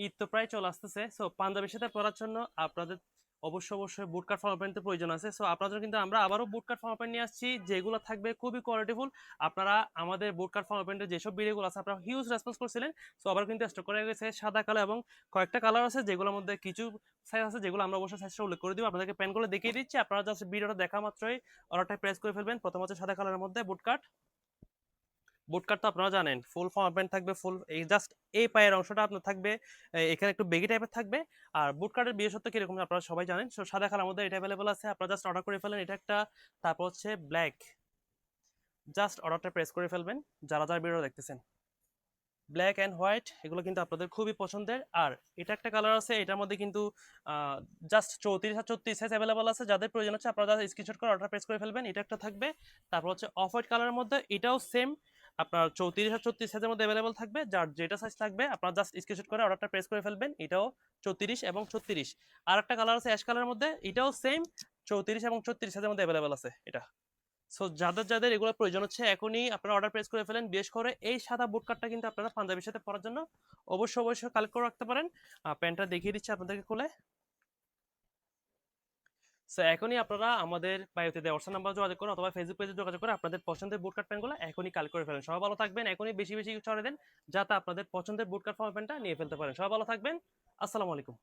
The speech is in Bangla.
ঈদ তো প্রায় চলে আসতেছে। সো পাঞ্জাবির সাথে পরার জন্য আপনাদের অবশ্যই বুট কাট ফর্মাল প্যান্টের প্রয়োজন আছে। সো আপনাদের জন্য কিন্তু আমরা আবারও বুট কাট ফর্মাল প্যান্ট নিয়ে আসছি, যেগুলো থাকবে খুবই কোয়ালিটিফুল। আপনারা আমাদের বুট কাট ফর্মাল প্যান্টের যেসব ভিডিওগুলো আছে আপনারা হিউজ রেসপন্স করছিলেন। সো আবার কিন্তু স্টক করে গেছে সাদা কালো এবং কয়েকটা কালার আছে, যেগুলোর মধ্যে কিছু সাইজ আছে যেগুলো আমরা অবশ্যই সাইজটা উল্লেখ করে দিব। আপনাদেরকে প্যান্টগুলো দেখিয়ে দিচ্ছি, আপনারা জাস্ট ভিডিওটা দেখা মাত্রই অর্ডারটা প্রেস করে ফেলবেন। প্রথম হচ্ছে সাদা কালারের মধ্যে বুট কাট। বুট কাট তো আপনারা জানেন ফুল ফর্মাল প্যান্ট থাকবে, ফুল এই জাস্ট এই পায়ের অংশটা আপনার থাকবে এখানে একটু বেগি টাইপের থাকবে। আর বুট কাটের বিশেষত্ব কিরকম আপনারা সবাই জানেন। সো সাদা কালার মধ্যে এটা অ্যাভেলেবল আছে, আপনারা জাস্ট অর্ডার করে ফেলেন। এটা একটা, তারপর হচ্ছে ব্ল্যাক, জাস্ট অর্ডারটা প্রেস করে ফেলবেন যারা যারা ভিডিও দেখতেছেন। ব্ল্যাক অ্যান্ড হোয়াইট এগুলো কিন্তু আপনাদের খুবই পছন্দের। আর এটা একটা কালার আছে, এটার মধ্যে কিন্তু জাস্ট 34 আর 36 সাইজ অ্যাভেলেবল আছে, যাদের প্রয়োজন হচ্ছে আপনারা জাস্ট স্ক্রিনশট করে অর্ডার প্রেস করে ফেলবেন। এটা একটা থাকবে। তারপর হচ্ছে অফ হোয়াইট কালারের মধ্যে, এটাও সেম আপনার 34 আর 36 সাইজের মধ্যে অ্যাভেলেবল থাকবে, যার যেটা সাইজ থাকবে আপনারা জাস্ট স্ক্রিনশট করে অর্ডারটা প্রেস করে ফেলবেন। এটাও 34 এবং 36। আর একটা কালার আছে অ্যাশ কালারের মধ্যে, এটাও সেম 34 এবং 36 সাইজের মধ্যে অ্যাভেলেবল আছে এটা। সো যাদের যাদের এগুলো প্রয়োজন হচ্ছে এখনই আপনারা অর্ডার প্লেস করে ফেলেন। বিশেষ করে এই সাদা বুট কাটটা কিন্তু আপনারা পাঞ্জাবির সাথে পরার জন্য অবশ্যই কালেক্ট করে রাখতে পারেন। প্যান্টটা দেখিয়ে দিচ্ছি আপনাদেরকে খুলে। সো এখনই আপনারা আমাদের বায়োতে দেওয়া হোয়াটসঅ্যাপ নাম্বার যোগাযোগ করুন অথবা ফেসবুক পেজে যোগাযোগ করে আপনাদের পছন্দের বুট কাট প্যান্টগুলো এখনই কালেক্ট করে ফেলেন। সবাই ভালো থাকবেন, এখনই বেশি বেশি ছড়ে দেন যাতে আপনাদের পছন্দের বুট কাট প্যান্টটা নিয়ে ফেলতে পারেন। সবাই ভালো থাকবেন। আসসালামু আলাইকুম।